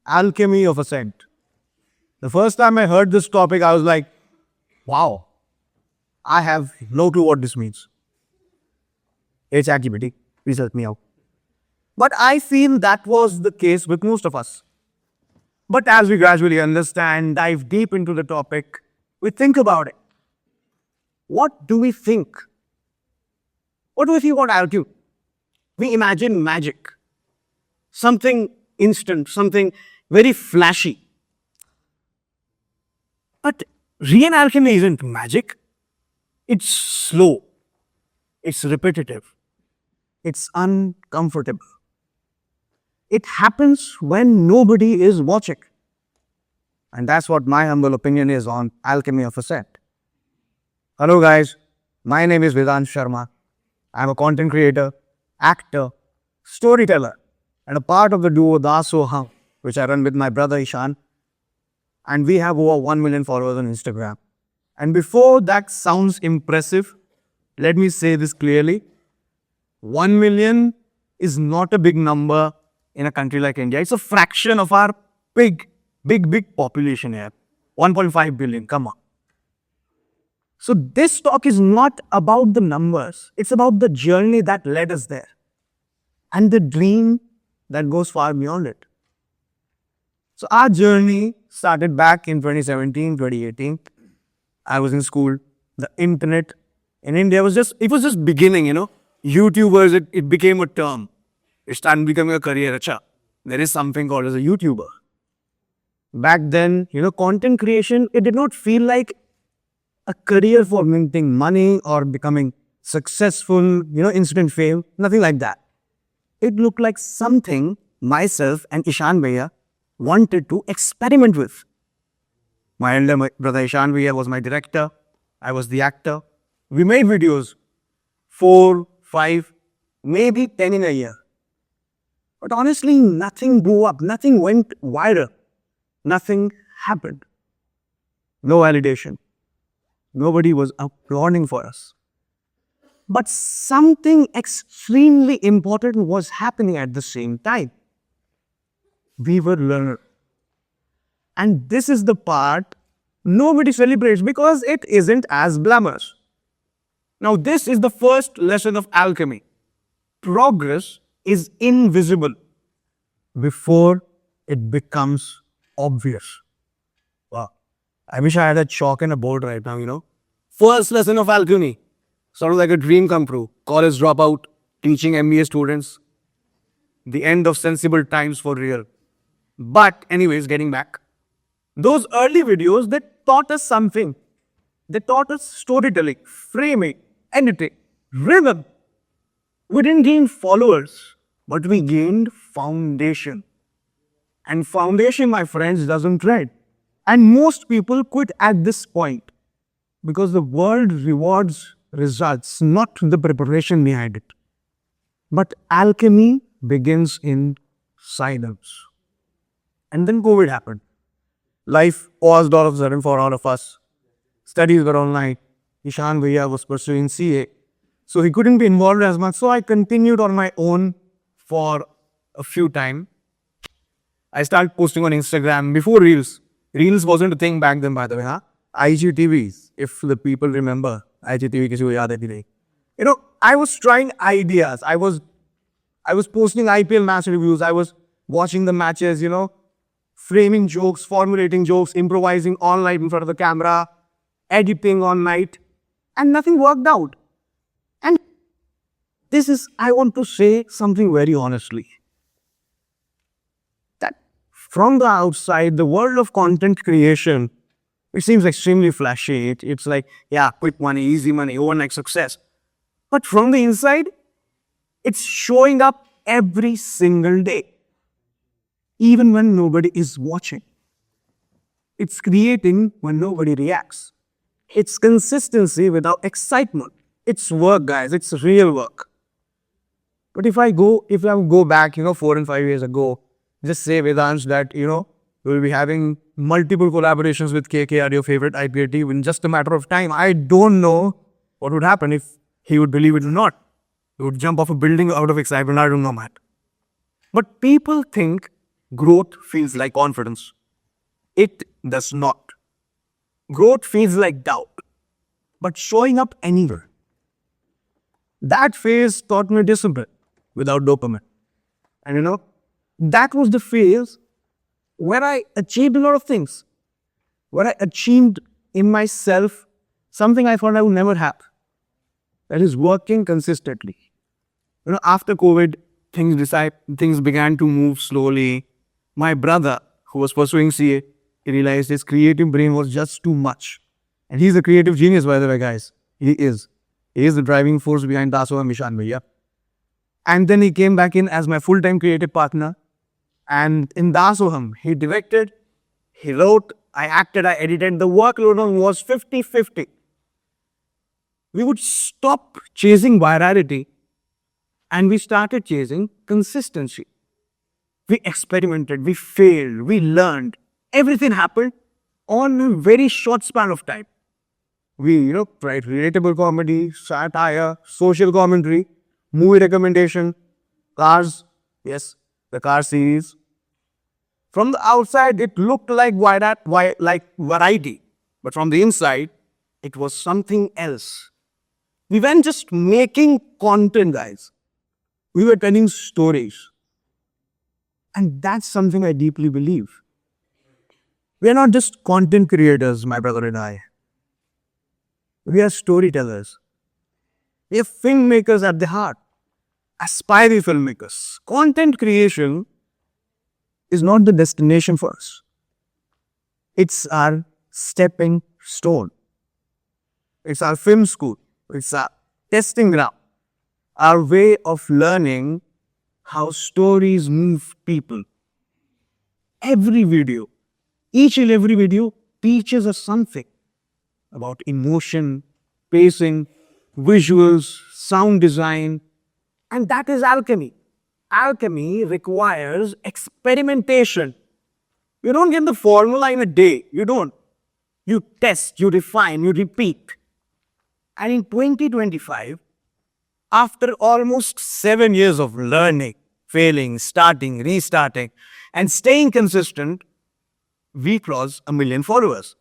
Alchemy of Ascent. The first time I heard this topic, I was like, wow, I have no clue what this means. It's activity. Please help me out. But I feel that was the case with most of us. But as we gradually understand, dive deep into the topic, we think about it. What do we think? What do we think about alchemy? We imagine magic, something instant, something very flashy. But real alchemy isn't magic. It's slow, it's repetitive, it's uncomfortable. It happens when nobody is watching. And that's what my humble opinion is on Alchemy of Ascent. Hello guys, my name is Vedant Sharma. I'm a content creator, actor, storyteller, and a part of the duo Dasoham, which I run with my brother Ishan. And we have over 1 million followers on Instagram. And before that sounds impressive, let me say this clearly. 1 million is not a big number in a country like India. It's a fraction of our big population here. 1.5 billion, come on. So this talk is not about the numbers. It's about the journey that led us there. And the dream that goes far beyond it. So our journey started back in 2017, 2018. I was in school. The internet in India was just beginning, YouTubers, it became a term. It started becoming a career. Acha, there is something called as a YouTuber. Back then, content creation, it did not feel like a career for minting money or becoming successful, instant fame, nothing like that. It looked like something myself and Ishan Bhaiya wanted to experiment with. My elder brother Ishan Bhaiya was my director. I was the actor. We made videos, 4, 5, maybe 10 in a year. But honestly, nothing blew up, nothing went viral, nothing happened. No validation. Nobody was applauding for us. But something extremely important was happening at the same time. We were learners. And this is the part nobody celebrates because it isn't as glamorous. Now, this is the first lesson of alchemy. Progress is invisible before it becomes obvious. Wow. I wish I had a chalk and a board right now, First lesson of alchemy. Sort of like a dream come true. College dropout, teaching MBA students. The end of sensible times for real. But anyways, getting back. Those early videos, they taught us something. They taught us storytelling, framing, editing, rhythm. We didn't gain followers, but we gained foundation. And foundation, my friends, doesn't trend. And most people quit at this point because the world rewards results, not the preparation behind it. But alchemy begins in silence. And then COVID happened. Life paused all of a sudden for all of us. Studies were online. Ishan Bhaiya was pursuing CA. So he couldn't be involved as much. So I continued on my own for a few time. I started posting on Instagram before Reels. Reels wasn't a thing back then, by the way. IGTVs, if the people remember. IGTV kisi ko yaad hai ki nahi. I was trying ideas. I was posting IPL match reviews. I was watching the matches, framing jokes, formulating jokes, improvising all night in front of the camera, editing all night, and nothing worked out. And I want to say something very honestly. That from the outside, the world of content creation, it seems extremely flashy. It's like, yeah, quick money, easy money, overnight success. But from the inside, it's showing up every single day. Even when nobody is watching. It's creating when nobody reacts. It's consistency without excitement. It's work, guys. It's real work. But if I go back, 4 and 5 years ago, just say Vedant that, we'll be having multiple collaborations with KKR, your favorite IPL team, in just a matter of time. I don't know what would happen if he would believe it or not. He would jump off a building out of excitement. I don't know, Matt. But people think Growth feels like confidence. It does not. Growth feels like doubt, but showing up anywhere. That phase taught me discipline without dopamine. And that was the phase where I achieved a lot of things, where I achieved in myself something I thought I would never have. That is working consistently. After COVID, things began to move slowly. My brother, who was pursuing CA, he realized his creative brain was just too much. And he's a creative genius, by the way, guys. He is. He is the driving force behind Dasoham Ishan Bhaiya. And then he came back in as my full-time creative partner. And in Dasoham, he directed, he wrote, I acted, I edited. The workload on was 50-50. We would stop chasing virality and we started chasing consistency. We experimented, we failed, we learned. Everything happened on a very short span of time. We, tried relatable comedy, satire, social commentary, movie recommendation, cars, yes, the car series. From the outside, it looked like variety, but from the inside, it was something else. We weren't just making content, guys. We were telling stories. And that's something I deeply believe. We are not just content creators, my brother and I. We are storytellers. We are filmmakers at the heart. Aspiring filmmakers. Content creation is not the destination for us. It's our stepping stone. It's our film school. It's our testing ground. Our way of learning how stories move people. Each and every video teaches us something about emotion, pacing, visuals, sound design, and that is alchemy. Alchemy requires experimentation. You don't get the formula in a day. You don't. You test, you refine, you repeat. And in 2025, after almost 7 years of learning, failing, starting, restarting, and staying consistent, we crossed 1 million followers.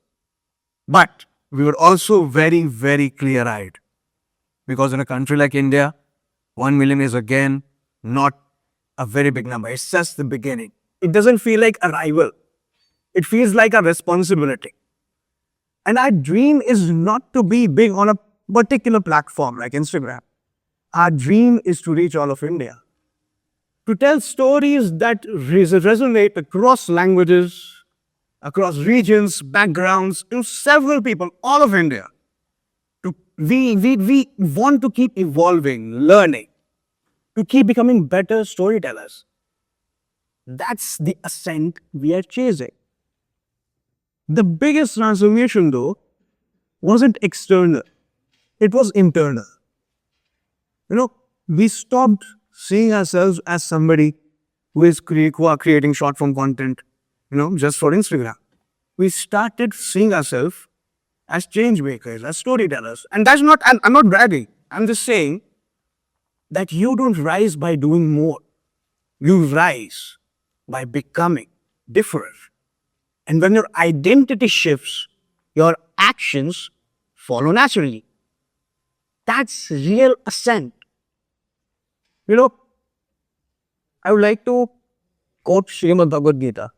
But we were also very, very clear-eyed. Because in a country like India, 1 million is again not a very big number. It's just the beginning. It doesn't feel like a rival. It feels like a responsibility. And our dream is not to be big on a particular platform like Instagram. Our dream is to reach all of India. To tell stories that resonate across languages, across regions, backgrounds, to several people, all of India. We want to keep evolving, learning, to keep becoming better storytellers. That's the ascent we are chasing. The biggest transformation, though, wasn't external. It was internal. We stopped seeing ourselves as somebody who are creating short-form content, just for Instagram. We started seeing ourselves as change makers, as storytellers. And that's not, I'm not bragging. I'm just saying that you don't rise by doing more. You rise by becoming different. And when your identity shifts, your actions follow naturally. That's real ascent. I would like to quote Srimad Bhagavad Gita.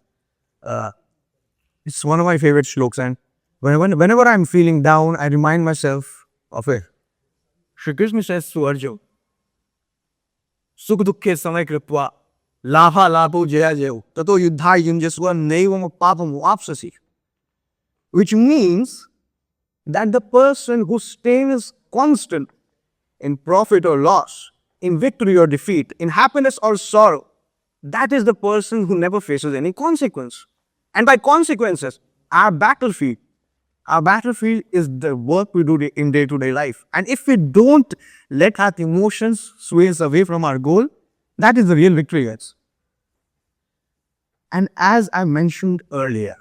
It's one of my favorite shlokas, and whenever I'm feeling down, I remind myself of it. Shri Krishna says to Arjuna, Sukh dukkhe samay kripva, labha labho jaya jayo, tato yuddha yunjasva naivam papam apsasi. Which means that the person who stays constant in profit or loss, in victory or defeat, in happiness or sorrow, that is the person who never faces any consequence. And by consequences, our battlefield is the work we do in day-to-day life. And if we don't let our emotions sway us away from our goal, that is the real victory, guys. And as I mentioned earlier,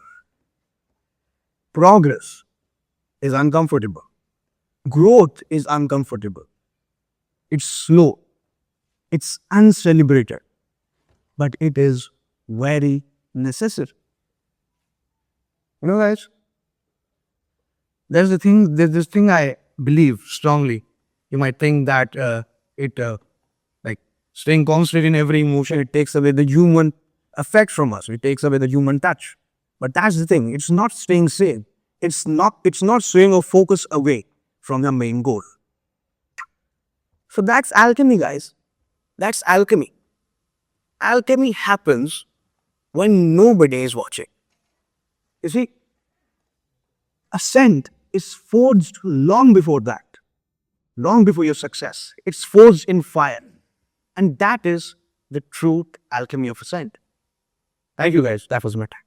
progress is uncomfortable. Growth is uncomfortable. It's slow. It's uncelebrated. But it is very necessary. You know, guys, there's this thing I believe strongly. You might think that like staying constant in every emotion, it takes away the human effect from us. It takes away the human touch. But that's the thing. It's not staying sane. It's not swaying or focus away from your main goal. So that's alchemy, guys. That's alchemy. Alchemy happens when nobody is watching. You see, ascent is forged long before that, long before your success. It's forged in fire. And that is the true alchemy of ascent. Thank you, guys. That was my time.